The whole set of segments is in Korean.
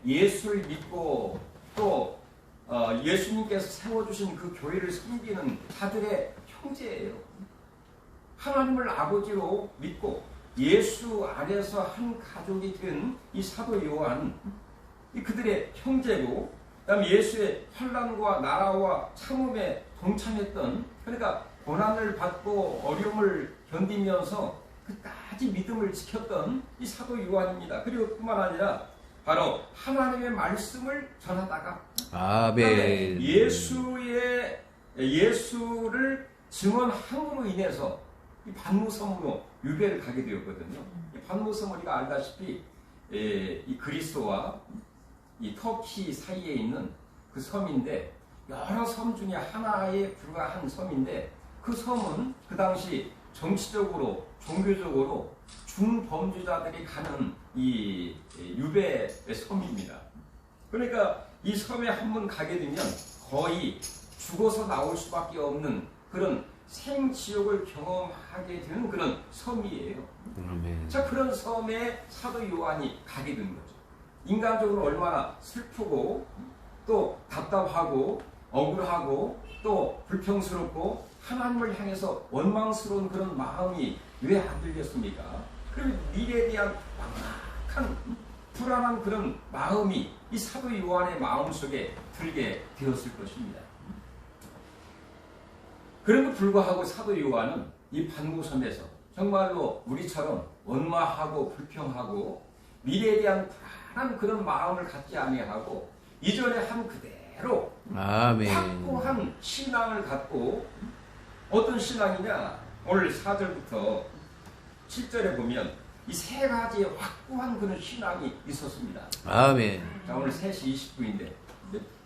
예수를 믿고 또 예수님께서 세워주신 그 교회를 섬기는 자들의 형제예요. 하나님을 아버지로 믿고 예수 안에서 한 가족이 된 이 사도 요한, 그들의 형제고, 그다음에 예수의 환난과 나라와 참음에 동참했던, 그러니까 고난을 받고 어려움을 견디면서 끝까지 믿음을 지켰던 이 사도 요한입니다. 그리고 뿐만 아니라 바로 하나님의 말씀을 전하다가 아멘. 예수를 증언함으로 인해서 이 반모섬으로 유배를 가게 되었거든요. 이 반모섬 우리가 알다시피 이 그리스와 이 터키 사이에 있는 그 섬인데, 여러 섬 중에 하나에 불과한 섬인데, 그 섬은 그 당시 정치적으로 종교적으로 중범죄자들이 가는 이 유배의 섬입니다. 그러니까 이 섬에 한 번 가게 되면 거의 죽어서 나올 수밖에 없는 그런 생지옥을 경험하게 되는 그런 섬이에요. 자, 그런 섬에 사도 요한이 가게 된 거죠. 인간적으로 얼마나 슬프고 또 답답하고 억울하고 또 불평스럽고 하나님을 향해서 원망스러운 그런 마음이 왜 안 들겠습니까? 그럼 미래에 대한 막막한 불안한 그런 마음이 이 사도 요한의 마음속에 들게 되었을 것입니다. 그럼에도 불구하고 사도 요한은 이 반모섬에서 정말로 우리처럼 원망하고 불평하고 미래에 대한 불안한 그런 마음을 갖지 아니하고 이전에 한 그대로 아멘. 확고한 신앙을 갖고, 어떤 신앙이냐, 오늘 4절부터 7절에 보면 이 세 가지의 확고한 그런 신앙이 있었습니다. 아멘. 자, 오늘 3시 20분인데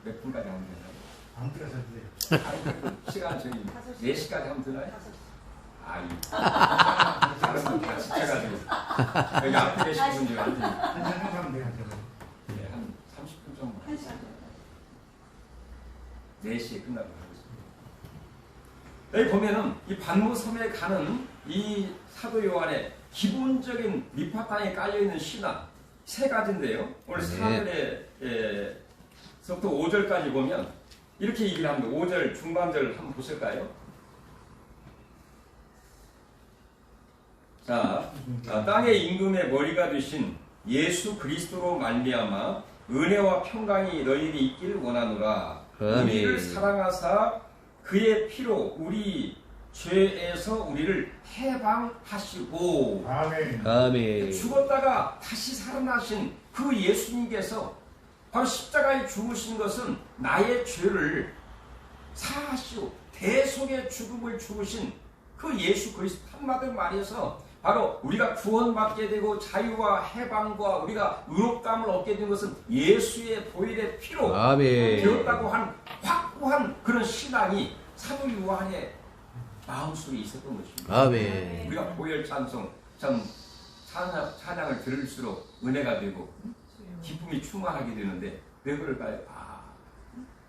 몇 분까지 하면 되나요? 안 들어서 돼요. 시간 저희 4시까지 하면 되나요? 다른 다 지쳐가지고 여기 앞에 계신 분들 안 돼요. 한잔 하면 돼요. 네, 한 30분 정도. 4시에 끝나고 하겠습니다. 여기 보면은 이 반모섬에 가는 이 사도 요한의 기본적인 밑바탕에 깔려있는 신앙 세 가지인데요. 오늘 4절에서부터 5절까지 보면 이렇게 얘기를 합니다. 5절 중반절 한번 보실까요? 자, 땅의 임금의 머리가 되신 예수 그리스도로 말미암아 은혜와 평강이 너희에게 있기를 원하노라. 우리를 사랑하사 그의 피로 우리 죄에서 우리를 해방하시고, 아멘. 아멘. 죽었다가 다시 살아나신 그 예수님께서 바로 십자가에 죽으신 것은 나의 죄를 사하시고 대속의 죽음을 죽으신 그 예수 그리스도, 한마디로 말해서 바로 우리가 구원받게 되고 자유와 해방과 우리가 의롭다함을 얻게 된 것은 예수의 보혈의 피로 아멘. 되었다고 한 확고한 그런 신앙이 사도 요한의 마음속에 있었던 것입니다. 아멘. 우리가 보혈 찬송, 참 찬양을 들을수록 은혜가 되고 기쁨이 충만하게 되는데 왜 그럴까요?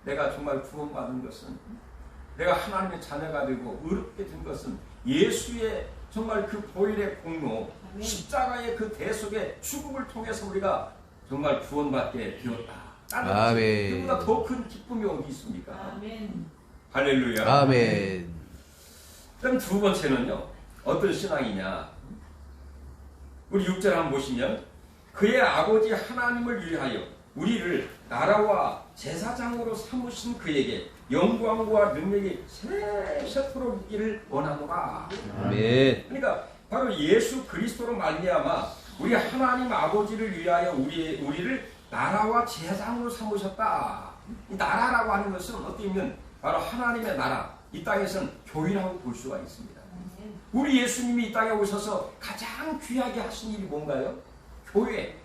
내가 정말 구원받은 것은, 내가 하나님의 자녀가 되고 의롭게 된 것은 예수의 정말 그 보혈의 공로, 십자가의 그 대속의 죽음을 통해서 우리가 정말 구원받게 되었다. 아멘. 그보다 더 큰 기쁨이 어디 있습니까? 아멘. 할렐루야. 아멘. 그럼 두 번째는요, 어떤 신앙이냐? 우리 6절 한번 보시면 그의 아버지 하나님을 위하여 우리를 나라와 제사장으로 삼으신 그에게 영광과 능력이 세세토록 있기를 원하노라. 아멘. 그러니까 바로 예수 그리스도로 말미암아 우리 하나님 아버지를 위하여 우리를 나라와 제사장으로 삼으셨다. 이 나라라고 하는 것은 어떻게 보면 바로 하나님의 나라, 이 땅에서는 교회라고 볼 수가 있습니다. 우리 예수님이 이 땅에 오셔서 가장 귀하게 하신 일이 뭔가요? 교회.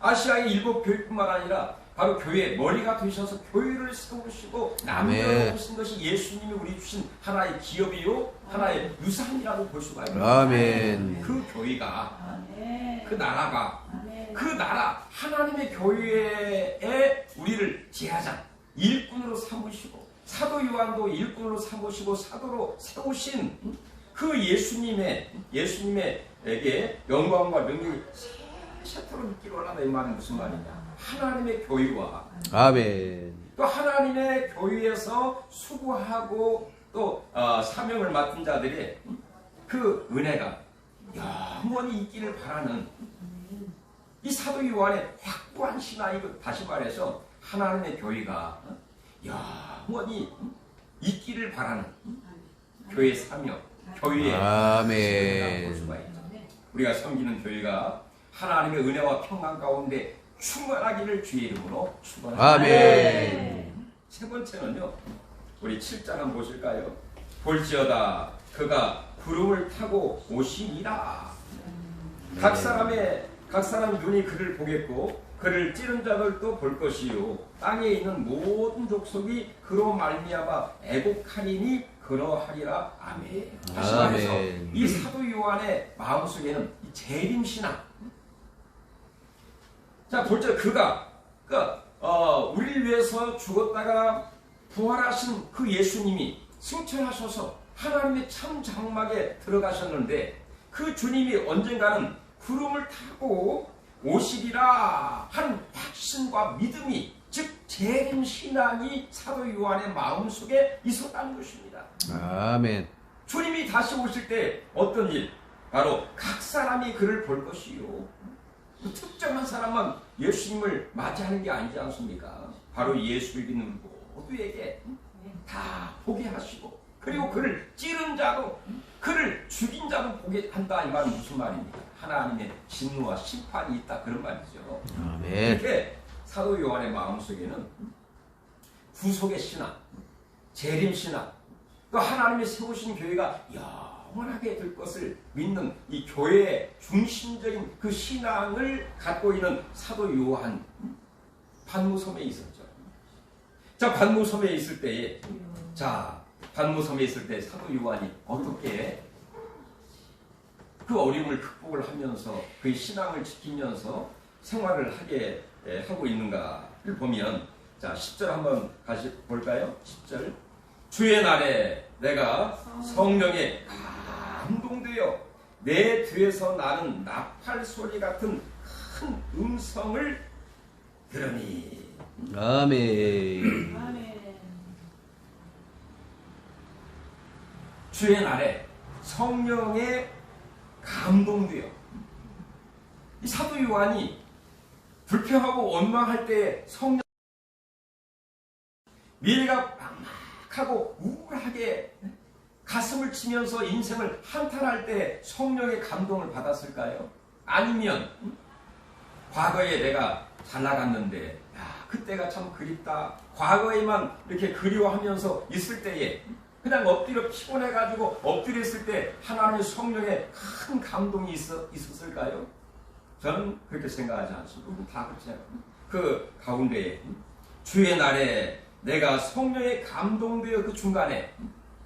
아시아의 일곱 교회뿐만 아니라 바로 교회 머리가 되셔서 교회를 세우시고 남겨놓으신 것이 예수님이 우리 주신 하나의 기업이요, 하나의 유산이라고 볼 수가 있습니다. 아멘. 그 교회가, 그 나라가, 그 나라 하나님의 교회에 우리를 제사장, 일꾼으로 삼으시고 사도 요한도 일꾼으로 삼으시고 사도로 세우신 그 예수님에게 영광과 능력이 세세토록 있기를 원한다. 이 말은 무슨 말이냐? 하나님의 교회와 아멘. 또 하나님의 교회에서 수고하고 또 사명을 맡은 자들의 그 은혜가 영원히 있기를 바라는 이 사도 요한의 확고한 신앙이고, 다시 말해서 하나님의 교회가 영원히 있기를 바라는 교회 사명, 교회의 아멘. 볼 수가 있죠. 우리가 섬기는 교회가 하나님의 은혜와 평강 가운데 충만하기를 주의 이름으로 축원합니다. 아멘. 세 번째는요, 우리 7장 한번 보실까요? 볼지어다 그가 구름을 타고 오시니라. 각 사람 눈이 그를 보겠고 그를 찌른 자들도 볼 것이요 땅에 있는 모든 족속이 그로 말미암아 애곡하리니 그러하리라. 아멘. 다시 말해서 아멘. 이 사도 요한의 마음속에는 이 재림 신앙. 자, 볼지어다 그가 우리를 위해서 죽었다가 부활하신 그 예수님이 승천하셔서 하나님의 참 장막에 들어가셨는데, 그 주님이 언젠가는 구름을 타고 오시리라 하는 확신과 믿음이, 즉 재림 신앙이 사도 요한의 마음속에 있었다는 것입니다. 아멘. 주님이 다시 오실 때 어떤 일? 바로 각 사람이 그를 볼 것이요, 특정한 사람만 예수님을 맞이하는 게 아니지 않습니까? 바로 예수를 믿는 모두에게 다 보게 하시고, 그리고 그를 찌른 자도, 그를 죽인 자도 보게 한다. 이 말은 무슨 말입니까? 하나님의 진노와 심판이 있다, 그런 말이죠. 아멘. 이렇게 사도 요한의 마음속에는 구속의 신앙, 재림 신앙, 또 하나님이 세우신 교회가 영원하게 될 것을 믿는 이 교회의 중심적인 그 신앙을 갖고 있는 사도 요한, 반모섬에 있었죠. 자, 반모섬에 있을 때에, 반모섬에 있을 때 사도 요한이 어떻게 그 어려움을 극복을 하면서 그의 신앙을 지키면서 생활을 하게 하고 있는가를 보면, 자, 10절 한번 다시 볼까요? 10절. 주의 날에 내가 성령에 감동되어 내 뒤에서 나는 나팔 소리 같은 큰 음성을 들으니. 아멘. 주의 날에 성령에 감동되어, 이 사도 요한이 불평하고 원망할 때 성령, 미래가 막막하고 우울하게 가슴을 치면서 인생을 한탄할 때 성령의 감동을 받았을까요? 아니면 과거에 내가 잘 나갔는데 그때가 참 그립다, 과거에만 이렇게 그리워하면서 있을 때에 그냥 엎드려 피곤해가지고 엎드려 있을 때 하나님의 성령의 큰 감동이 있었을까요? 저는 그렇게 생각하지 않습니다. 우리 다 그렇지 않아요. 그 가운데에 주의 날에 내가 성령의 감동되어, 그 중간에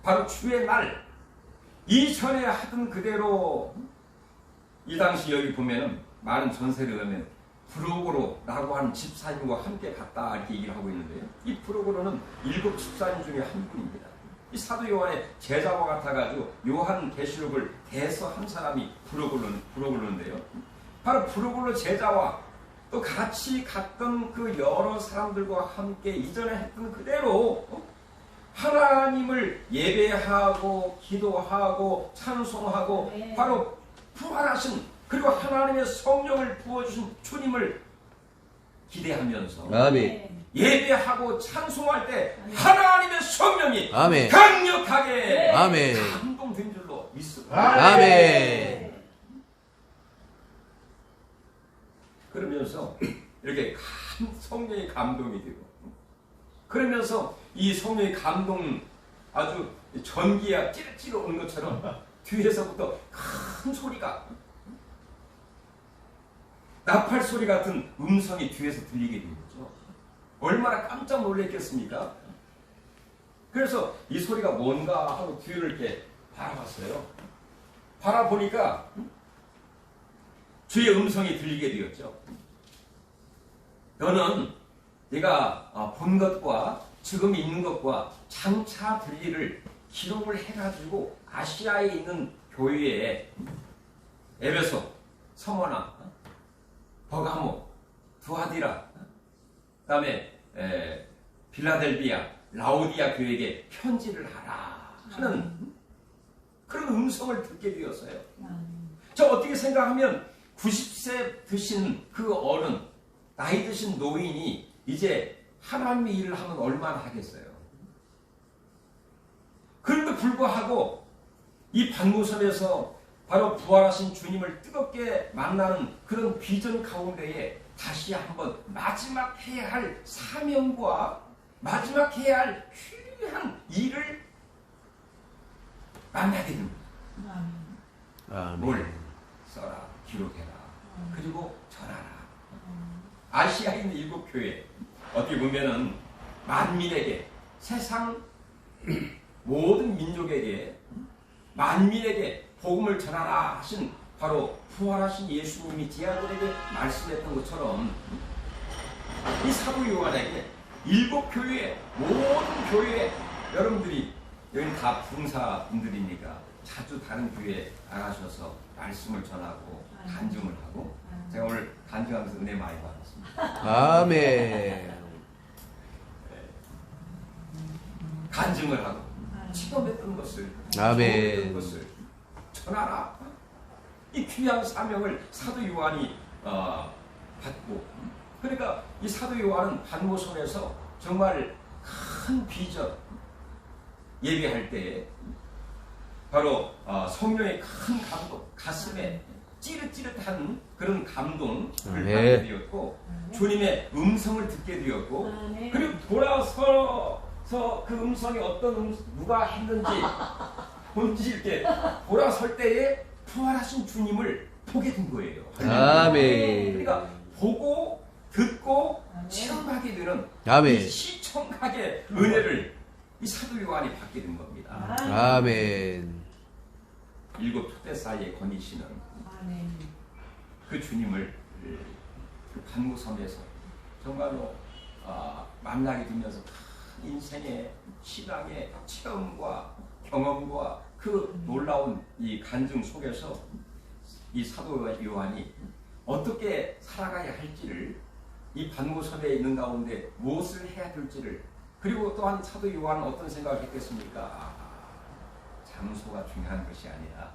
바로 주의 날, 이전에 하던 그대로, 이 당시 여기 보면은 많은 전세를 하면 브로고로라고 하는 집사님과 함께 갔다 이렇게 얘기를 하고 있는데요. 이 브로고로는 7 집사님 중에 한 분입니다. 이 사도 요한의 제자와 같아가지고 요한 계시록을 대서한 사람이 브로고로인데요. 바로 브로고로 제자와 또 같이 갔던 그 여러 사람들과 함께 이전에 했던 그대로 하나님을 예배하고 기도하고 찬송하고, 바로 부활하신, 그리고 하나님의 성령을 부어주신 주님을 기대하면서 아멘. 예배하고 찬송할 때 하나님의 성령이 아멘. 강력하게 아멘. 감동된 줄로 믿습니다. 아멘. 그러면서 이렇게 성령의 감동이 되고, 그러면서 이 성령의 감동, 아주 전기가 찌르찌르 오는 것처럼 뒤에서부터 큰 소리가, 나팔 소리 같은 음성이 뒤에서 들리게 된 거죠. 얼마나 깜짝 놀랐겠습니까? 그래서 이 소리가 뭔가 하고 뒤를 이렇게 바라봤어요. 바라보니까 주의 음성이 들리게 되었죠. 너는 네가 본 것과 지금 있는 것과 장차 들리를 기록을 해가지고 아시아에 있는 교회에 에베소, 서머나, 버가모, 두아디라, 그다음에 빌라델비아, 라오디아 교회에게 편지를 하라 하는 그런 음성을 듣게 되었어요. 저 어떻게 생각하면 90세 드신 그 어른, 나이 드신 노인이 이제 하나님의 일을 하면 얼마나 하겠어요. 그런데 불구하고 이 반모섬에서 바로 부활하신 주님을 뜨겁게 만나는 그런 비전 가운데에 다시 한번 마지막 해야 할 사명과 마지막 해야 할 귀한 일을 만나게 됩니다. 뭘 써라, 기록해라, 그리고 전하라. 아시아에 있는 7교회, 어떻게 보면은 만민에게, 세상 모든 민족에게, 만민에게 복음을 전하라 하신 바로 부활하신 예수님이 제자들에게 말씀했던 것처럼 이 사도 요한에게 7교회, 모든 교회, 여러분들이 여기는 다 봉사분들이니까 자주 다른 교회에 나가셔서 말씀을 전하고 간증을 하고, 제가 오늘 간증하면서 은혜 많이 받았습니다. 아멘. 간증을 하고 체험했던 것을, 아멘. 경험했던 것을 전하라. 이 귀한 사명을 사도 요한이 받고, 그러니까 이 사도 요한은 반모섬에서 정말 큰 비전, 예배할 때 바로 성령의 큰 감동, 가슴에 찌릿찌릿한 그런 감동을 받게 되었고, 주님의 음성을 듣게 되었고, 그리고 돌아서서 그 음성이 어떤 누가 했는지 뭔지 이렇게 돌아설 때에 부활하신 주님을 보게 된 거예요. 아멘. 그러니까 보고 듣고 체험하게 되는 아멘. 이 시청각의 은혜를 이 사도 요한이 받게 된 겁니다. 아멘. 7 초대사의 권위시는 그 주님을 그 반모섬에서 정말로 만나게 되면서 큰 인생의 신앙의 체험과 경험과 그 놀라운 이 간증 속에서 이 사도 요한이 어떻게 살아가야 할지를, 이 반모섬에 있는 가운데 무엇을 해야 될지를, 그리고 또한 사도 요한은 어떤 생각을 했겠습니까? 장소가 중요한 것이 아니라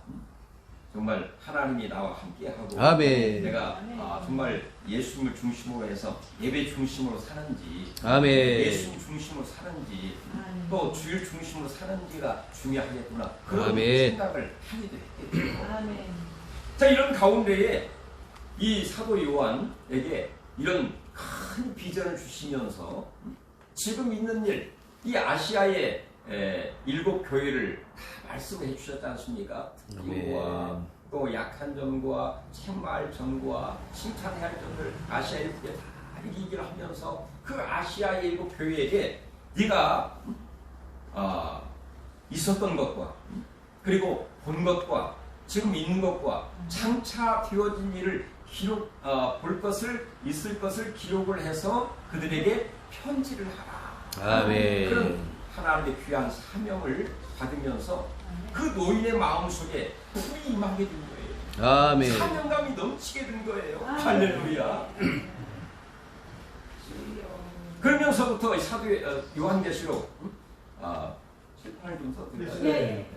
정말 하나님이 나와 함께하고, 아멘. 내가 정말 예수님을 중심으로 해서 예배 중심으로 사는지, 아멘. 예수 중심으로 사는지, 또 주일 중심으로 사는지가 중요하겠구나, 그런 아멘. 생각을 하기도 했겠죠. 자, 이런 가운데에 이 사도 요한에게 이런 큰 비전을 주시면서 지금 있는 일, 이 아시아의 7교회를 다 말씀해 주셨지 않습니까? 특징과 또 약한 점과 책망할 점과 칭찬해야 할 점을 아시아 7교회 다 얘기를 하면서 그 아시아 7교회에게 네가 있었던 것과 그리고 본 것과 지금 있는 것과 장차 되어진 일을 볼 것을, 있을 것을 기록을 해서 그들에게 편지를 하라. 아멘. 그런 하나님의 귀한 사명을 받으면서 그 노인의 마음속에 불이 임하게 된 거예요. 아멘. 사명감이 넘치게 된 거예요. 할렐루야. 그러면서부터 이 사도 요한계시록 7편을 좀 써드릴까요? 네.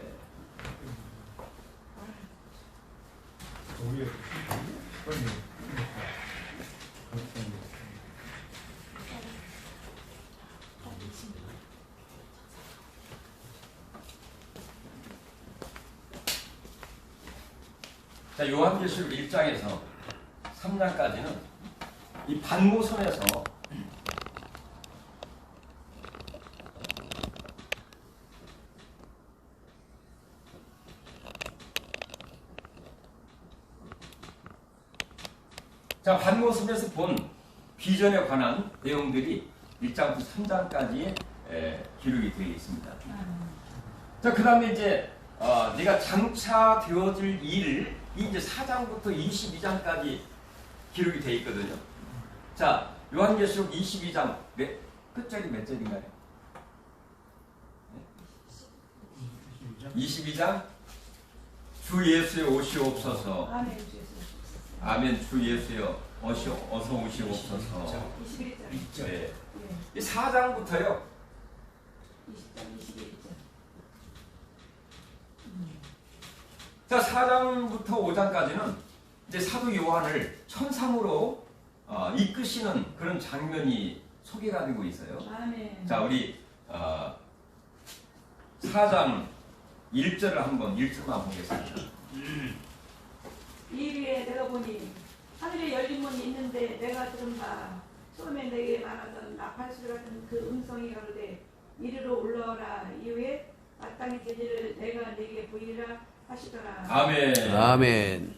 자, 요한계시록 1장에서 3장까지는 이 반모섬에서 자, 반모섬에서 본 비전에 관한 내용들이 1장부터 3장까지에 기록이 되어 있습니다. 자, 그 다음에 이제 네가 장차 되어질 일, 이 이제 4장부터 22장까지 기록이 되어 있거든요. 자, 요한계시록 22장 끝절이 몇 절인가요? 22장 주 예수의 오시옵소서. 아멘. 주 예수여 어서 오시옵소서. 21장. 네. 이 4장부터요. 20장, 21장. 자, 4장부터 5장까지는 이제 사도 요한을 천상으로 이끄시는 그런 장면이 소개가 되고 있어요. 아멘. 자, 우리 4장 1절을 한번 1절만 보겠습니다. 이위에 내가 보니 하늘에 열린 문이 있는데 내가 들은 바 처음에 내게 말하던 나팔소리 같은 그 음성이 가로되 이리로 올라오라. 이후에 마땅히 되기를 내가 내게 보이리라 하시더라. 아멘. 아멘.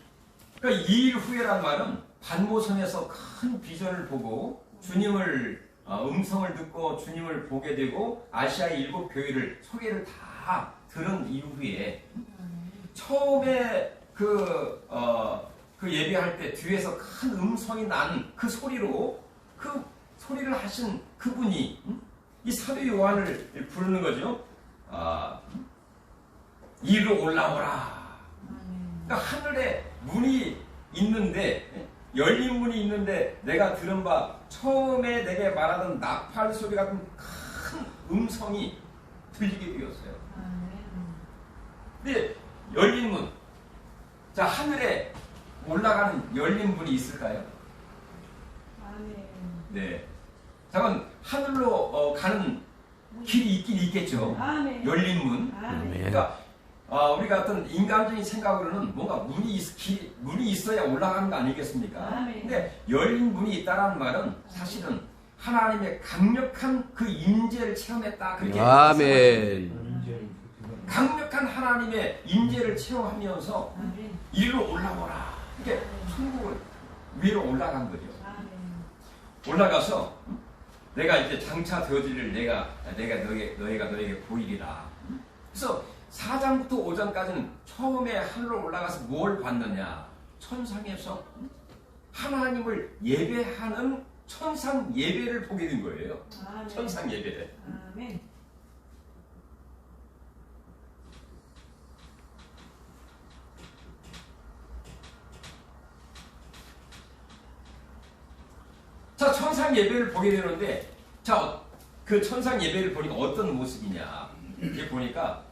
그러니까 2일 후에란 말은 반모섬에서 큰 비전을 보고 주님을 음성을 듣고 주님을 보게 되고 아시아의 7교회를 소개를 다 들은 이후에 처음에 그 예배할 때 뒤에서 큰 음성이 난 그 소리로 그 소리를 하신 그분이 이 사도 요한을 부르는 거죠. 이리로 올라오라. 그러니까 하늘에 문이 있는데 열린 문이 있는데 내가 들은 바 처음에 내게 말하던 나팔 소리 같은 큰 음성이 들리게 되었어요. 근데 열린 문, 자 하늘에 올라가는 열린 문이 있을까요? 아멘. 네. 잠깐 하늘로 가는 길이 있긴 있겠죠. 아멘. 열린 문. 아멘. 그러니까 우리가 어떤 인간적인 생각으로는 뭔가 문이 있어야 올라가는 거 아니겠습니까? 아멘. 근데 열린 문이 있다라는 말은 사실은 하나님의 강력한 그 임재를 체험했다 그렇게 아멘. 강력한 하나님의 임재를 체험하면서 아멘. 이리로 올라오라. 이렇게 천국을 위로 올라간 거죠. 아멘. 올라가서 내가 이제 장차 되어지를 너희가 너에게 보이리라. 그래서 4장부터 5장까지는 처음에 하늘로 올라가서 뭘 봤느냐? 천상에서 하나님을 예배하는 천상 예배를 보게 된 거예요. 아멘. 천상 예배. 아멘. 자, 천상 예배를 보게 되는데, 자, 그 천상 예배를 보니까 어떤 모습이냐? 이게 보니까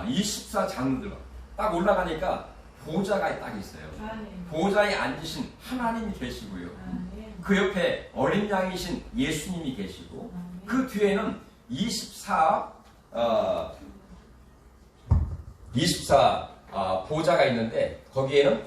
24 장로들 딱 올라가니까 보좌가 딱 있어요. 아멘. 보좌에 앉으신 하나님이 계시고요. 아멘. 그 옆에 어린 양이신 예수님이 계시고, 아멘. 그 뒤에는 24 보좌가 있는데 거기에는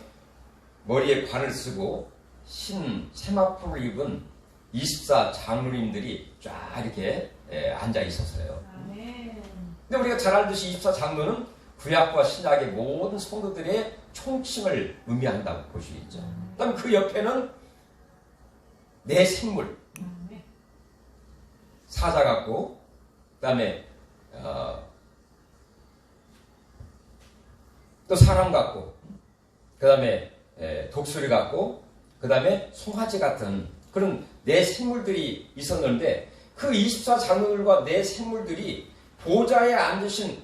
머리에 관을 쓰고 흰 세마포를 입은 24 장로님들이 쫙 이렇게 앉아 있었어요. 아멘. 근데 우리가 잘 알듯이 24 장로는 구약과 신약의 모든 성도들의 총칭을 의미한다고 볼 수 있죠. 그다음 그 옆에는 네 생물, 아멘. 사자 같고, 그다음에 또 사람 같고, 그다음에 독수리 같고, 그다음에 송아지 같은 그런 네 생물들이 있었는데 그 24 장로들과 네 생물들이 보좌에 앉으신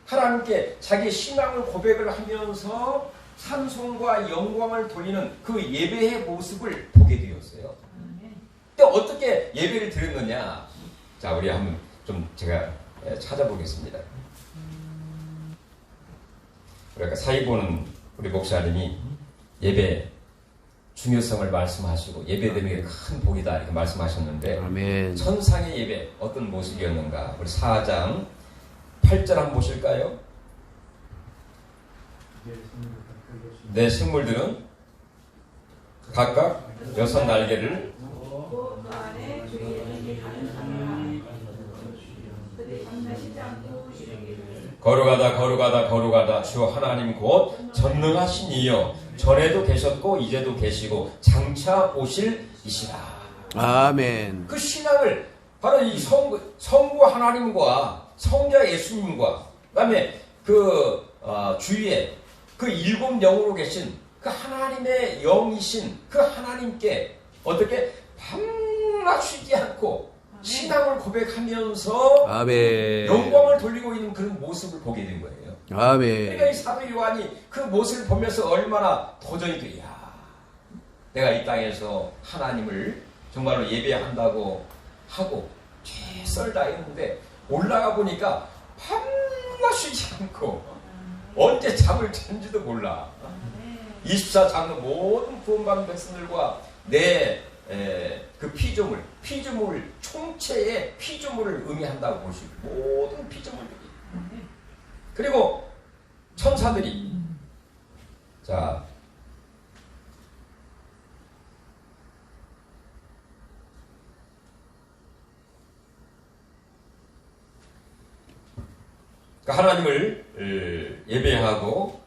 하나님께 자기 신앙을 고백을 하면서 찬송과 영광을 돌리는 그 예배의 모습을 보게 되었어요. 아멘. 근데 어떻게 예배를 드렸느냐? 자, 우리 한번 좀 제가 찾아보겠습니다. 그러니까 사이보는 우리 목사님이 예배 중요성을 말씀하시고 예배드리는 게 큰 복이다 이렇게 말씀하셨는데 아멘. 천상의 예배 어떤 모습이었는가? 우리 4장 8절 한번 보실까요? 네 생물들은 각각 6 날개를 그 안에 주의 이름이 가는 자라. 그들이 잠자시지 않고 이르기를 거룩하다 주 하나님 곧 전능하신 이여 전에도 계셨고 이제도 계시고 장차 오실 이시라. 아멘. 그 신앙을 바로 이 성부 하나님과 성자 예수님과 그다음에 그 주위에 그 7 영으로 계신 그 하나님의 영이신 그 하나님께 어떻게 밤낮 쉬지 않고 신앙을 고백하면서 아멘. 영광을 돌리고 있는 그런 모습을 보게 된 거예요. 그러니까 아멘. 이 사도 요한이 그 모습을 보면서 얼마나 도전이 돼. 야, 내가 이 땅에서 하나님을 정말로 예배한다고 하고 최선을 다했는데 올라가 보니까 밤낮 쉬지 않고 언제 잠을 잔지도 몰라. 24장로 모든 구원받은 백성들과 내 그 피조물 총체의 피조물을 의미한다고 볼 수 있고 모든 피조물들이 그리고 천사들이 자 하나님을 예배하고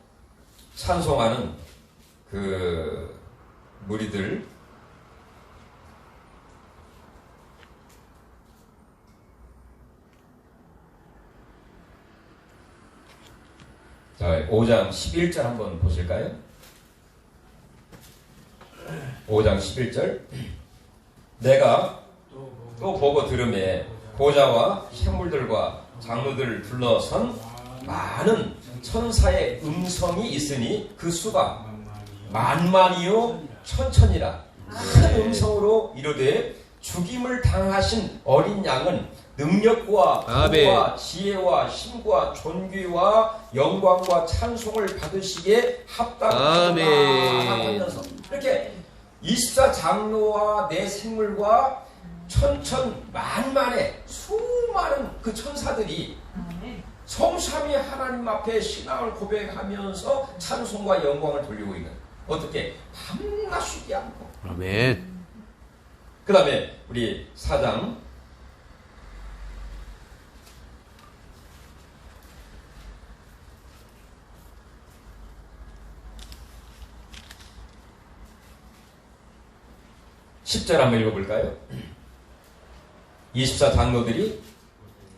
찬송하는 그 무리들 자 5장 11절 한번 보실까요? 5장 11절 내가 또 보고 들음에 보좌와 생물들과 장로들을 둘러선 많은 천사의 음성이 있으니 그 수가 만만이요 천천이라 큰 음성으로 이르되 죽임을 당하신 어린 양은 능력과 부와 지혜와 힘과 존귀와 영광과 찬송을 받으시기에 합당하다 하면서 이렇게 24장로와 내 생물과 천천만만의 수많은 그 천사들이 성삼위 하나님 앞에 신앙을 고백하면서 찬송과 영광을 돌리고 있는 어떻게 밤낮 쉬지 않고 아멘. 그 다음에 우리 4장 10절 한번 읽어볼까요? 24장로들이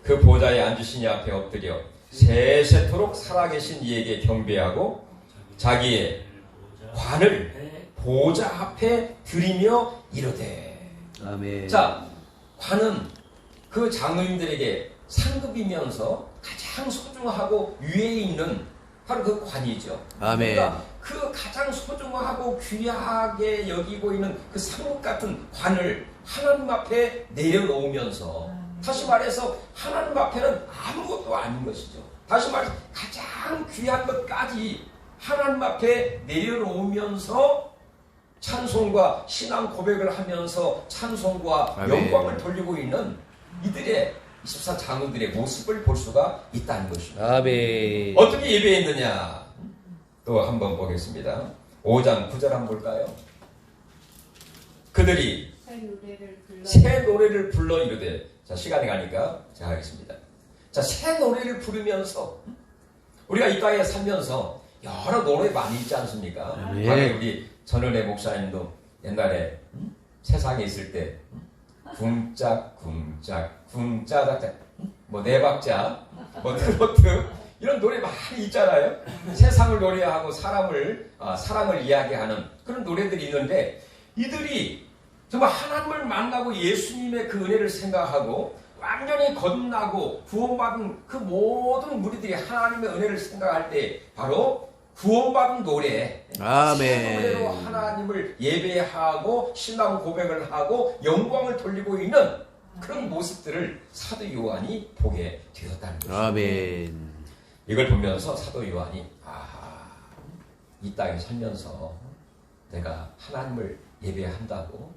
그 보좌에 앉으신 이 앞에 엎드려 세세토록 살아계신 이에게 경배하고 자기의 관을 보좌 앞에 드리며 이르되 아멘. 자, 관은 그 장로님들에게 상급이면서 가장 소중하고 위에 있는 바로 그 관이죠. 아멘. 그러니까 그 가장 소중하고 귀하게 여기고 있는 그 상급 같은 관을 하나님 앞에 내려놓으면서 다시 말해서 하나님 앞에는 아무것도 아닌 것이죠. 다시 말해서 가장 귀한 것까지 하나님 앞에 내려놓으면서 찬송과 신앙 고백을 하면서 찬송과 아멘. 영광을 돌리고 있는 이들의 24장로들의 모습을 볼 수가 있다는 것입니다. 아멘. 어떻게 예배했느냐 또 한번 보겠습니다. 5장 9절 한번 볼까요? 그들이 새 노래를 불러 이르되 자 시간이 가니까 제가 하겠습니다. 자 새 노래를 부르면서 우리가 이 땅에 살면서 여러 노래 많이 있지 않습니까? 네. 아니 우리 전은혜 목사님도 옛날에 세상에 있을 때 쿵짝 뭐 네 박자 뭐 트로트 이런 노래 많이 있잖아요. 세상을 노래하고 사랑을 이야기하는 그런 노래들이 있는데 이들이 정말 하나님을 만나고 예수님의 그 은혜를 생각하고 완전히 거듭나고 구원받은 그 모든 무리들이 하나님의 은혜를 생각할 때 바로 구원받은 노래, 아멘. 새 노래로 하나님을 예배하고 신앙 고백을 하고 영광을 돌리고 있는 그런 모습들을 사도 요한이 보게 되었다는 것입니다. 아멘. 이걸 보면서 사도 요한이 이 땅에 살면서 내가 하나님을 예배한다고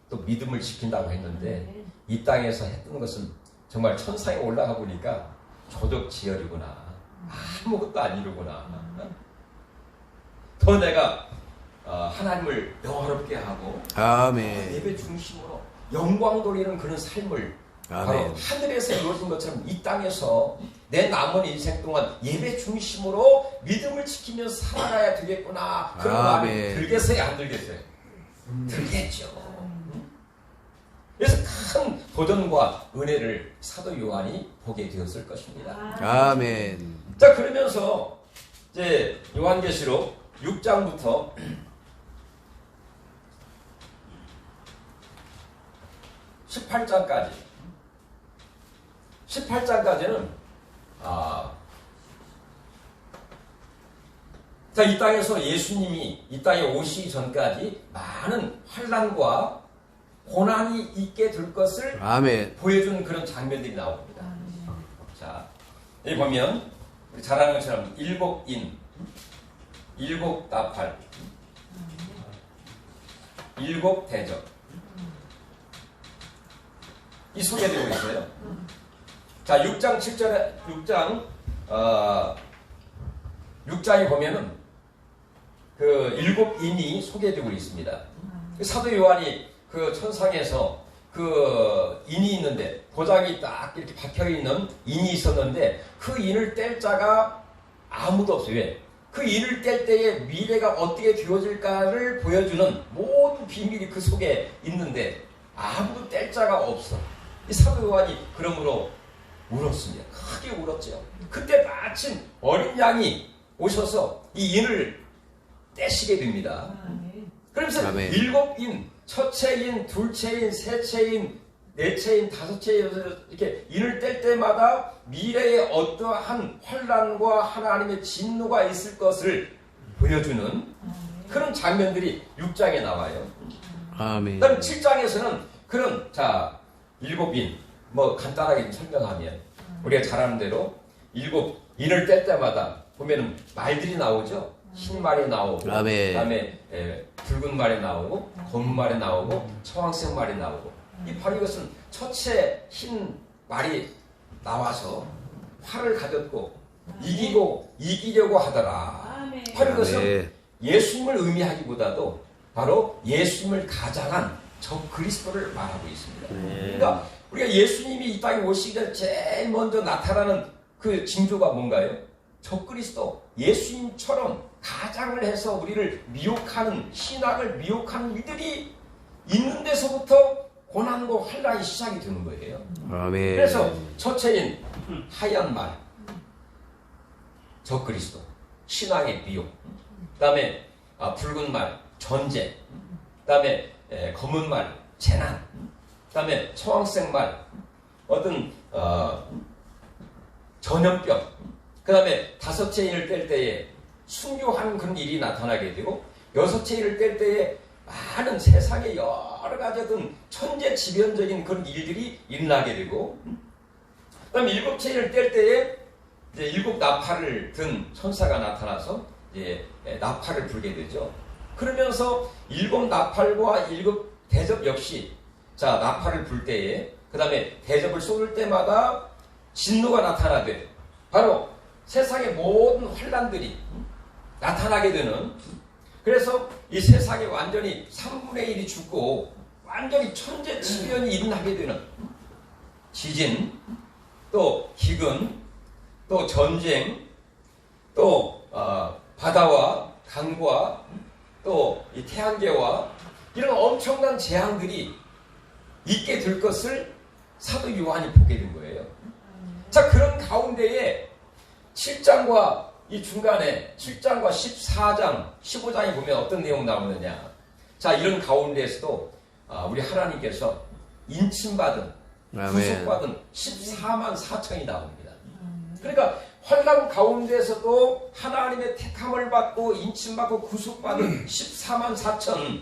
또 믿음을 지킨다고 했는데 이 땅에서 했던 것은 정말 천상에 올라가 보니까 조적지혈이구나. 아무것도 안 이루구나. 더 내가 하나님을 영화롭게 하고 아멘. 예배 중심으로 영광 돌리는 그런 삶을 바로 아멘. 하늘에서 이루어진 것처럼 이 땅에서 내 남은 인생 동안 예배 중심으로 믿음을 지키면서 살아가야 되겠구나. 그런 마음이 아멘. 들겠어요? 안 들겠어요? 들겠죠. 그래서 큰 도전과 은혜를 사도 요한이 보게 되었을 것입니다. 아멘. 자, 그러면서 이제 요한계시록 6장부터 18장까지는 자, 이 땅에서 예수님이 이 땅에 오시기 전까지 많은 환난과 고난이 있게 될 것을 아멘. 보여주는 그런 장면들이 나옵니다. 자, 여기 보면 우리 잘 아는 것처럼 일곱 인, 일곱 나팔, 일곱 대접 이 소개되고 있어요. 자, 6장 7절에 6장에 보면은 그 일곱 인이 소개되고 있습니다. 사도 요한이 그 천상에서 그 인이 있는데 도장이 딱 이렇게 박혀 있는 인이 있었는데 그 인을 뗄 자가 아무도 없어요. 왜? 그 인을 뗄 때에 미래가 어떻게 되어질까를 보여주는 모든 비밀이 그 속에 있는데 아무도 뗄 자가 없어. 이 사도 요한이 그러므로 울었습니다. 크게 울었죠. 그때 마침 어린 양이 오셔서 이 인을 떼시게 됩니다. 그러면서 아멘. 일곱 인, 첫째 인, 둘째 인, 셋째 인, 넷째 인, 다섯째 인 이렇게 인을 뗄 때마다 미래에 어떠한 환난과 하나님의 진노가 있을 것을 보여주는 그런 장면들이 6장에 나와요. 아멘. 그다음 7장에서는 그런 자 일곱 인 뭐 간단하게 좀 설명하면 우리가 잘 아는 대로 일곱 인을 뗄 때마다 보면은 말들이 나오죠. 흰 말이 나오고 아멘. 그다음에 붉은 말이 나오고 검은 말이 나오고 청황색 말이 나오고 이 바로 이것은 첫째 흰 말이 나와서 활을 가졌고 이기려고 하더라. 바로 이것은 아멘. 예수님을 의미하기보다도 바로 예수님을 가장한 저 그리스도를 말하고 있습니다. 그러니까 우리가 예수님이 이 땅에 오시기 전에 제일 먼저 나타나는 그 징조가 뭔가요? 저 그리스도 예수님처럼 가장을 해서 우리를 미혹하는 신학을 미혹하는 이들이 있는 데서부터 고난과 환난이 시작이 되는 거예요. 아멘. 그래서 첫째인 하얀 말, 저 그리스도 신앙의 미혹, 그다음에 붉은 말 전쟁, 그다음에 검은 말 재난, 그다음에 청황색 말 어떤 전염병, 그다음에 다섯째 인을 뗄 때에 순교하는 그런 일이 나타나게 되고 여섯째 인을 뗄 때에 많은 세상의 여러 가지 어떤 천재지변적인 그런 일들이 일어나게 되고 그다음에 일곱째 인을 뗄 때에 이제 일곱 나팔을 든 천사가 나타나서 이제 나팔을 불게 되죠. 그러면서 일곱 나팔과 일곱 대접 역시 자 나팔을 불 때에 그 다음에 대접을 쏟을 때마다 진노가 나타나되 바로 세상의 모든 환난들이 나타나게 되는 그래서 이 세상에 완전히 3분의 1이 죽고 완전히 천재지변이 일어나게 되는 지진 또 기근 또 전쟁 또 바다와 강과 또 이 태양계와 이런 엄청난 재앙들이 있게 될 것을 사도 요한이 보게 된 거예요. 자, 그런 가운데에 7장과 이 중간에 7장과 14장, 15장에 보면 어떤 내용 나오느냐. 자, 이런 가운데에서도 우리 하나님께서 인침받은, 구속받은 14만 4천이 나옵니다. 그러니까 환난 가운데에서도 하나님의 택함을 받고 인침받고 구속받은 14만 4천이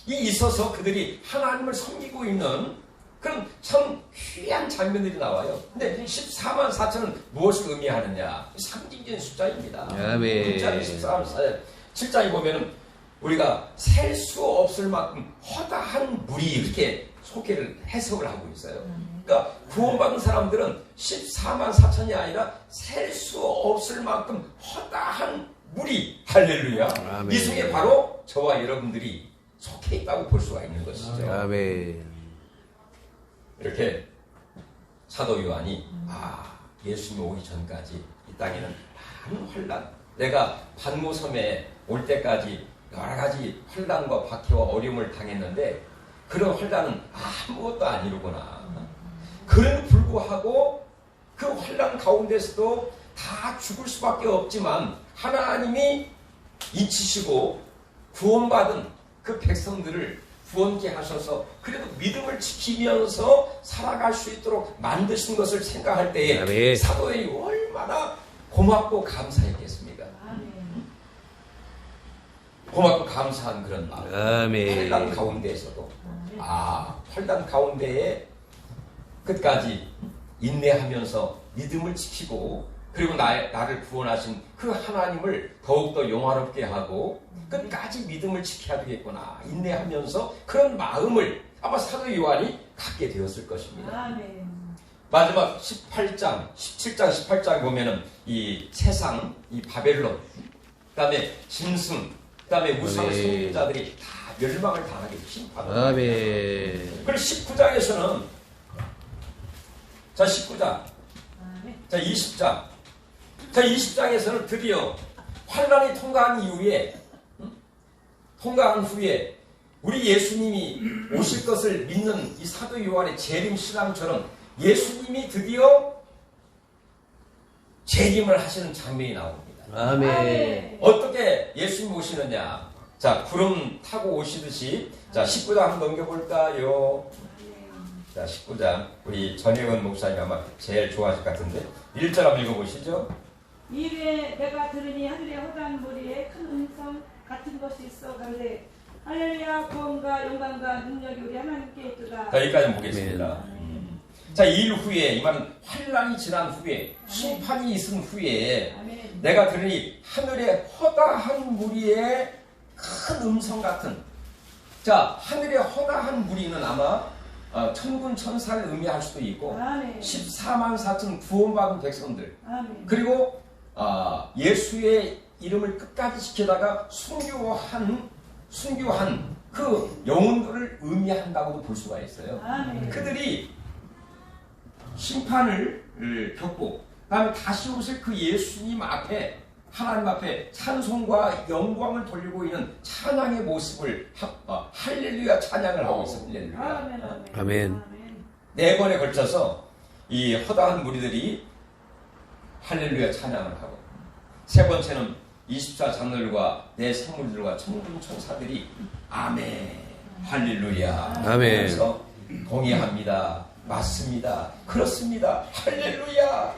있어서 그들이 하나님을 섬기고 있는 그런 참 귀한 장면들이 나와요. 근데 14만 4천은 무엇을 의미하느냐? 상징적인 숫자입니다. 아멘. 14만 4천. 7장에 보면은 우리가 셀 수 없을 만큼 허다한 물이 이렇게 해석을 하고 있어요. 그러니까 구원받은 사람들은 14만 4천이 아니라 셀 수 없을 만큼 허다한 물이 할렐루야. 아멘. 이 속에 바로 저와 여러분들이 속해 있다고 볼 수가 있는 것이죠. 아멘. 이렇게 사도 요한이 예수님 오기 전까지 이 땅에는 많은 환난, 내가 반모섬에 올 때까지 여러 가지 환난과 박해와 어려움을 당했는데 그런 환난은 아무것도 아니로구나. 그럼에도 불구하고 그 환난 가운데서도 다 죽을 수밖에 없지만 하나님이 인치시고 구원받은 그 백성들을 구원케 하셔서 그래도 믿음을 지키면서 살아갈 수 있도록 만드신 것을 생각할 때에 아멘. 사도들이 얼마나 고맙고 감사했겠습니까? 고맙고 감사한 그런 마음. 아멘. 환난 가운데에서도 환난 가운데에 끝까지 인내하면서 믿음을 지키고 그리고 나를 구원하신 그 하나님을 더욱더 영화롭게 하고 끝까지 믿음을 지켜야 되겠구나 인내하면서 그런 마음을 아마 사도 요한이 갖게 되었을 것입니다. 아멘. 마지막 18장, 17장, 18장 보면은 이 세상, 이 바벨론, 그 다음에 짐승, 그 다음에 우상 숭배자들이 다 멸망을 당하게 심판을. 아멘. 그리고 19장에서는 자 19장, 자 20장, 자 20장에서는 드디어 환란이 통과한 후에 우리 예수님이 오실 것을 믿는 이 사도 요한의 재림 신앙처럼 예수님이 드디어 재림을 하시는 장면이 나옵니다. 아멘. 어떻게 예수님 오시느냐? 자, 구름 타고 오시듯이 자 19장 한번 넘겨볼까요? 자 19장 우리 전혜원 목사님 아마 제일 좋아하실 것 같은데 1절 한번 읽어보시죠. 이후에 내가 들으니 하늘의 허다한 무리에 큰 음성 같은 것이 있어 가로되 할렐루야 구원과 영광과 능력이 우리 하나님께 있도다. 자 여기까지 보겠습니다. 자, 이 일 후에 이 말은 환란이 지난 후에 심판이 있은 후에 내가 들으니 하늘의 허다한 무리의 큰 음성 같은 자 하늘의 허다한 무리는 아마 천군 천사를 의미할 수도 있고 14만 4천 구원받은 백성들 그리고 예수의 이름을 끝까지 지키다가 순교한 그 영혼들을 의미한다고도 볼 수가 있어요. 그들이 심판을 겪고 그다음에 다시 오실 그 예수님 앞에 하나님 앞에 찬송과 영광을 돌리고 있는 찬양의 모습을 할렐루야 찬양을 하고 있습니다. 할렐루야. 아멘. 4번에 걸쳐서 이 허다한 무리들이 할렐루야 찬양을 하고 3번째는 24장로들과 내 생물들과 천군 천사들이 아멘 할렐루야 하면서 동의합니다. 맞습니다. 그렇습니다. 할렐루야.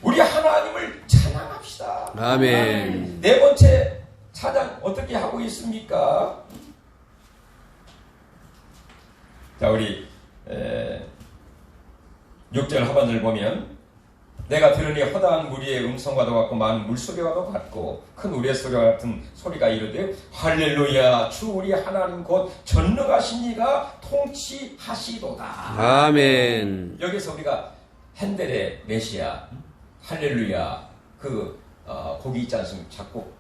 우리 하나님을 찬양합시다. 아멘. 4번째 찬양 어떻게 하고 있습니까? 자 우리 6절 하반절 보면 내가 들으니 허다한 무리의 음성과도 같고 많은 물소리와도 같고 큰 우레소리와 같은 소리가 이르되 할렐루야 주 우리 하나님 곧 전능하신 이가 통치하시도다. 아멘. 여기서 우리가 핸델의 메시아 할렐루야 그 곡이 있지 않습니까? 작곡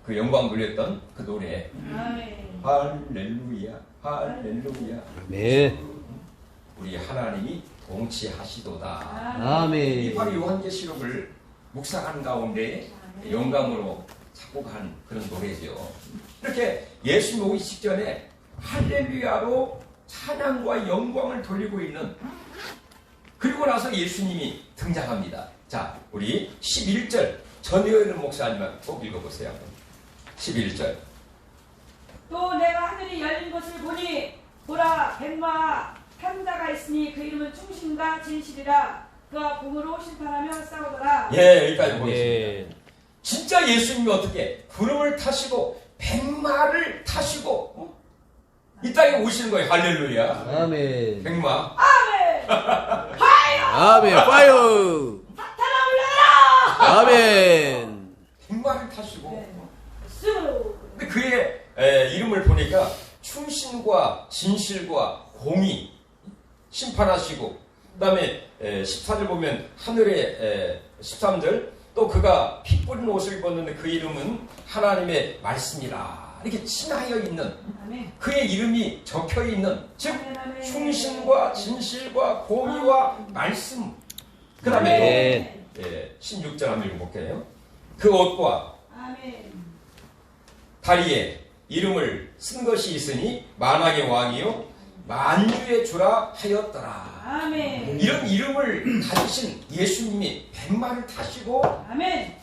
그 영광 돌렸던 그 노래 할렐루야 할렐루야 아멘. 우리 하나님이 통치하시도다. 아멘. 이 바로 요한계시록을 묵상하는 가운데 영감으로 작곡한 그런 노래죠. 이렇게 예수님 오기 직전에 할렐루야로 찬양과 영광을 돌리고 있는 그리고 나서 예수님이 등장합니다. 자, 우리 11절 전혜연 목사님만 꼭 읽어보세요. 11절 또 내가 하늘이 열린 것을 보니 보라 백마 탄자가 있으니 그 이름은 충신과 진실이라 그가 공으로 심판하며 싸우더라. 예, 여기까지 보겠습니다. 진짜 예수님이 어떻게 구름을 타시고 백마를 타시고 이 땅에 오시는 거예요. 할렐루야. 아멘. 백마. 아멘. 아멘. 파이어. 사탄아 물러라. 아멘. 백마를 타시고. 근데 그의 이름을 보니까 충신과 진실과 공의 심판하시고 그 다음에 14절 보면 하늘의 13절 또 그가 피 뿌린 옷을 입었는데 그 이름은 하나님의 말씀이라 이렇게 칭하여 있는 그의 이름이 적혀있는 즉 충신과 진실과 공의와 말씀 그 다음에 또 16절 한번 읽어볼게요. 그 옷과 다리에 이름을 쓴 것이 있으니 만왕의 왕이요 만주의 주라 하였더라. 아멘. 이런 이름을 가지신 예수님이 백마를 타시고 아멘.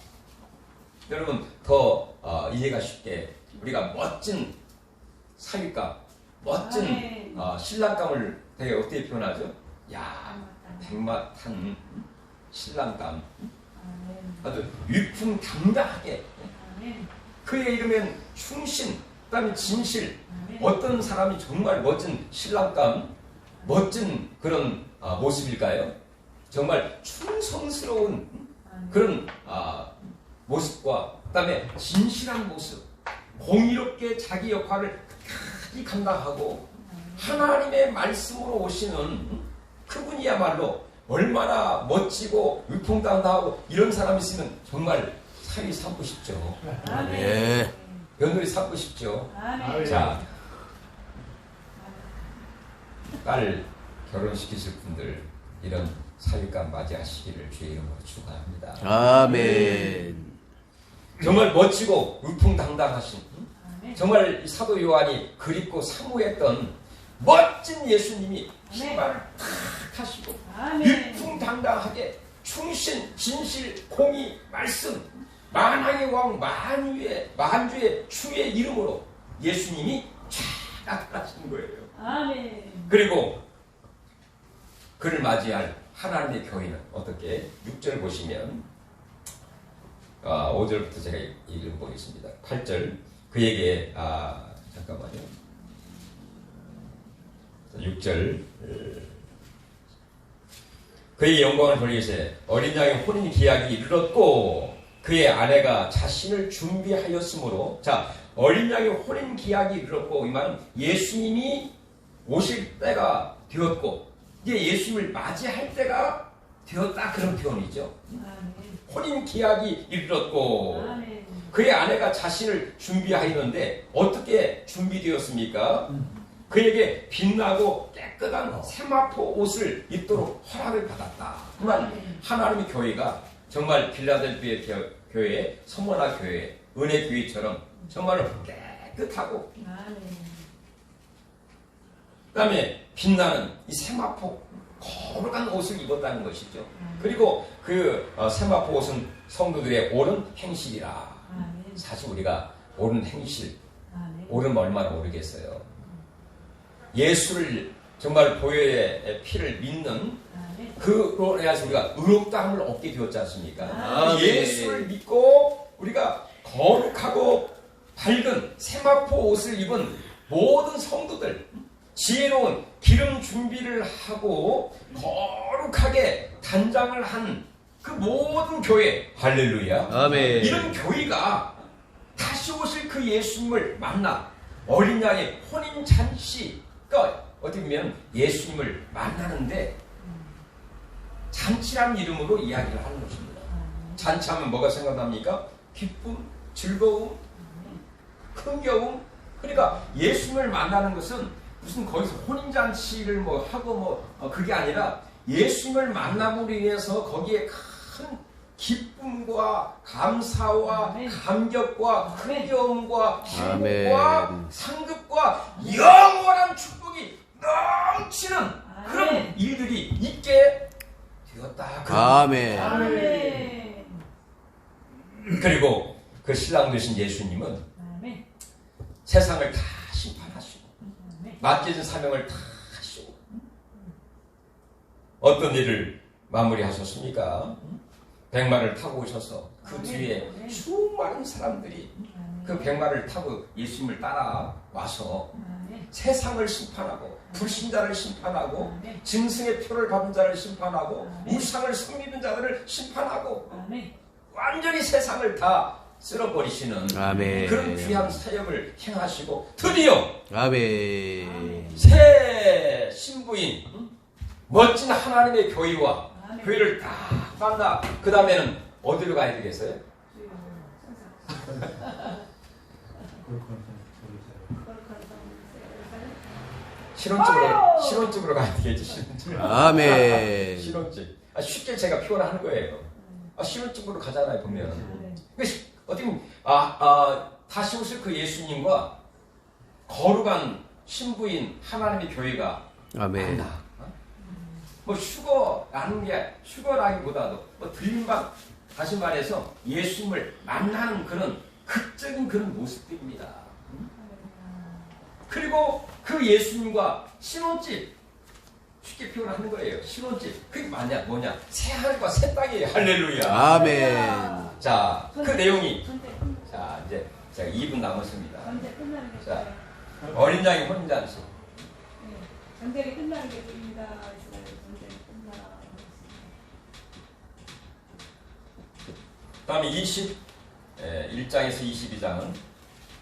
여러분 더 이해가 쉽게 우리가 멋진 사윗감 멋진 신랑감을 되게 어떻게 표현하죠? 야 백마 탄 신랑감 아주 위풍당당하게 그의 이름엔 충신, 그다음에 진실. 어떤 사람이 정말 멋진 신랑감, 멋진 그런 모습일까요? 정말 충성스러운 그런 모습과 그다음에 진실한 모습, 공의롭게 자기 역할을 끝까지 감당하고 하나님의 말씀으로 오시는 그분이야말로 얼마나 멋지고 위풍당당하고 이런 사람이 있으면 정말 사위 삼고 싶죠. 예. 며느리 삼고 싶죠. 아멘. 자, 딸 결혼시키실 분들 이런 사위감 맞이하시기를 주의 이름으로 축원합니다. 아멘. 정말 정말 멋지고 위풍당당하신 정말 이 사도 요한이 그립고 사모했던 멋진 예수님이 신발을 탁 하시고 아멘. 위풍당당하게 충신, 진실, 공의, 말씀 만왕의 왕 만주의 주의 이름으로 예수님이 쫙 나타나시는 거예요. 아멘. 그리고 그를 맞이할 하나님의 교회는 어떻게 6절 보시면 5절부터 제가 읽어보겠습니다. 8절 그에게 잠깐만요. 6절 그의 영광을 돌리세 어린 양의 혼인 기약이 이르렀고 그의 아내가 자신을 준비하였으므로 자 어린 양의 혼인 기약이 이르렀고 이 말은 예수님이 오실 때가 되었고 이제 예수님을 맞이할 때가 되었다 그런 표현이죠. 아멘. 혼인 기약이 이르렀고 아멘. 그의 아내가 자신을 준비하였는데 어떻게 준비되었습니까? 그에게 빛나고 깨끗한 세마포 옷을 입도록 허락을 받았다. 그만 하나님의 교회가 정말 빌라델피아 교회, 서머나 교회, 은혜 교회처럼 정말로 깨끗하고 그 다음에 빛나는 이 세마포 거룩한 옷을 입었다는 것이죠. 그리고 그 세마포 옷은 성도들의 옳은 행실이라. 사실 우리가 옳은 행실, 옳은 얼마나 모르겠어요. 예수를 정말 보혈의 피를 믿는 그로 인해서 우리가 의롭다함을 얻게 되었지 않습니까? 아멘. 예수를 믿고 우리가 거룩하고 밝은 세마포 옷을 입은 모든 성도들 지혜로운 기름 준비를 하고 거룩하게 단장을 한 그 모든 교회 할렐루야 아멘. 이런 교회가 다시 오실 그 예수님을 만나 어린 양의 혼인 잔치가 어떻게 보면 예수님을 만나는데 잔치라는 이름으로 이야기를 하는 것입니다. 잔치하면 뭐가 생각납니까? 기쁨, 즐거움, 흥겨움. 그러니까 예수님을 만나는 것은 무슨 거기서 혼인잔치를 뭐 하고 그게 아니라 예수님을 만남으로 인해서 거기에 큰 기쁨과 감사와 감격과 흥겨움과 행복과 상급과 영원한 축복이 넘치는 그런 일들이 있게 되었다. 아멘. 아멘. 그리고 그 신랑 되신 예수님은 세상을 다 심판하시고 맡겨진 사명을 다 하시고 어떤 일을 마무리하셨습니까? 백마를 타고 오셔서 그 뒤에 수많은 사람들이 그 백마를 타고 예수님을 따라와서 세상을 심판하고 불신자를 심판하고 짐승의 표를 받은 자를 심판하고 우상을 섬기는 자들을 심판하고 완전히 세상을 다 쓸어버리시는 아멘. 그런 귀한 사역을 행하시고 드디어 아멘. 새 신부인 멋진 하나님의 교회와 교회를 다 만나 그 다음에는 어디로 가야 되겠어요? 신혼집으로 가야 되겠지. 신혼집. 아멘. 신혼집. 쉽게 제가 표현하는 거예요. 신혼집으로 가잖아요 보면. 어떻게 보면 다시 오실 그 예수님과 거룩한 신부인 하나님의 교회가 아멘. 만나. 휴거라는 게 휴거라기보다도 들림방 다시 말해서 예수님을 만나는 그런 극적인 그런 모습들입니다. 그리고 그 예수님과 신혼집 쉽게 표현하는 거예요. 신혼집 그게 뭐냐 새 하늘과 새 땅이에요. 할렐루야. 아멘. 자, 그 내용이 자 이제 자, 2분 남았습니다. 언제 끝나는 게 자. 좋아요. 어린 양이 혼잔치. 네. 전쟁이 끝나는 게 좋습니다. 이스라엘 전쟁이 끝나. 다음에 21장에서 22장은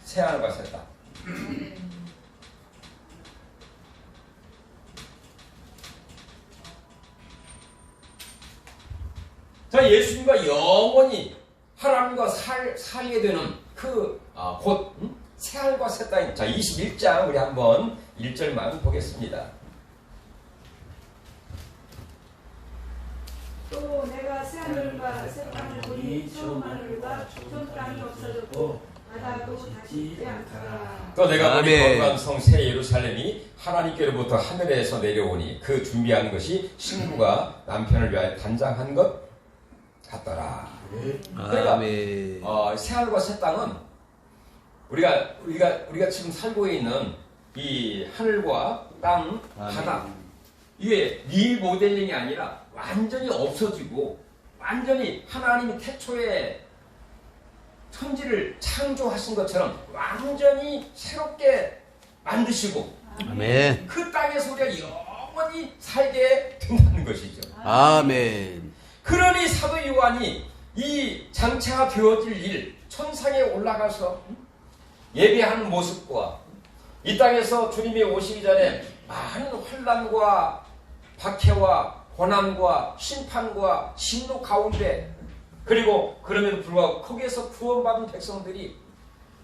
새하늘과 새 땅. 자, 예수님과 영원히 하나님과 살게 되는 곧 새하늘과 새 땅. 자, 21장 우리 한번 1절만 보겠습니다. 또 내가 새하늘과 새 땅을 보니 처음 하늘과 처음 땅이 없어졌고 바다도 다시 있지 않더라. 또 내가 보니 아멘. 거룩한 성 새 예루살렘이 하나님께로부터 하늘에서 내려오니 그 준비한 것이 신부가 남편을 위하여 단장한 것 같더라. 그러니까 아멘. 새하늘과 새 땅은 우리가 지금 살고 있는 이 하늘과 땅, 바다 이게 리모델링이 아니라 완전히 없어지고 완전히 하나님이 태초에 천지를 창조하신 것처럼 완전히 새롭게 만드시고 아멘. 그 땅에서 우리가 영원히 살게 된다는 것이죠. 아멘. 그러니 사도 요한이 이 장차가 되어질 일, 천상에 올라가서 예배하는 모습과 이 땅에서 주님이 오시기 전에 많은 환난과 박해와 고난과 심판과 진노 가운데 그리고 그럼에도 불구하고 거기에서 구원받은 백성들이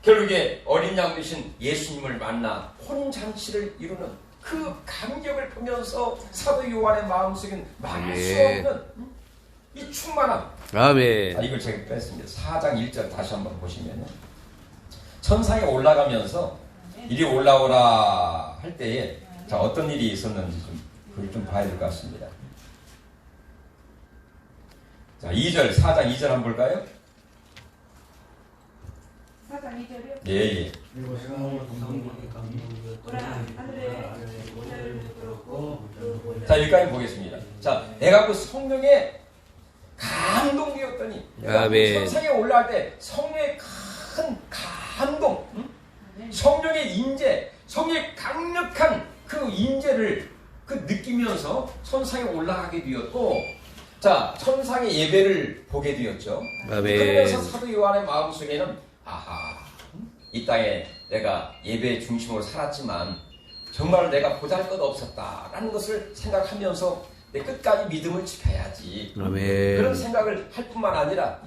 결국에 어린 양 되신 예수님을 만나 혼인잔치를 이루는 그 감격을 보면서 사도 요한의 마음속엔 말할 수 없는 이 충만함. 아멘. 이걸 제가 뺐습니다. 4장 1절 다시 한번 보시면 천상에 올라가면서 이리 올라오라 할 때에 자, 어떤 일이 있었는지 그걸 좀 봐야 될 것 같습니다. 자, 2절, 4장 2절 한번 볼까요? 4장 2절이요? 예. 그리고 성령으로 동성국이 보라 하늘에 모자를 들었고 그 모자 자, 여기까지 보겠습니다. 자, 내가 그 성령에 감동되었더니 아멘. 천상에 올라갈 때 성령의 큰 감동, 성령의 임재, 성령의 강력한 그 임재를 느끼면서 천상에 올라가게 되었고, 자, 천상의 예배를 보게 되었죠. 아멘. 그러면서 사도 요한의 마음속에는 아하, 이 땅에 내가 예배의 중심으로 살았지만 정말 내가 보잘것없었다라는 것을 생각하면서 내 끝까지 믿음을 지켜야지. 아멘. 그런 생각을 할 뿐만 아니라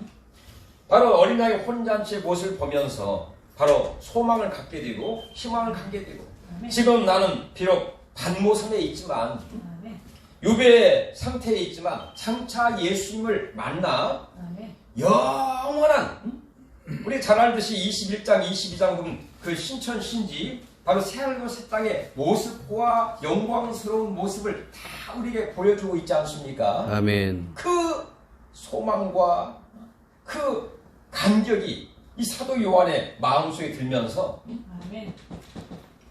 바로 어린아이 혼잔치의 모습을 보면서 바로 소망을 갖게 되고 희망을 갖게 되고 지금 나는 비록 반모섬에 있지만 유배 상태에 있지만 장차 예수님을 만나 영원한 우리 잘 알듯이 21장 22장 보면 그 신천신지 바로 새하늘과 새 땅의 모습과 영광스러운 모습을 다 우리에게 보여주고 있지 않습니까? 아멘. 그 소망과 그 감격이 이 사도 요한의 마음속에 들면서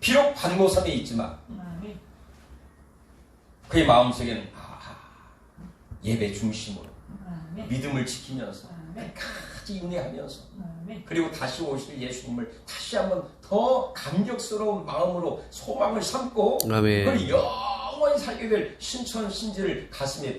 비록 반모섬에 있지만 그의 마음속에는 예배 중심으로 믿음을 지키면서 끝까지 인내하면서 그리고 다시 오실 예수님을 다시 한번 더 감격스러운 마음으로 소망을 삼고 아멘. 그걸 영원히 살게 될 신천신지를 가슴에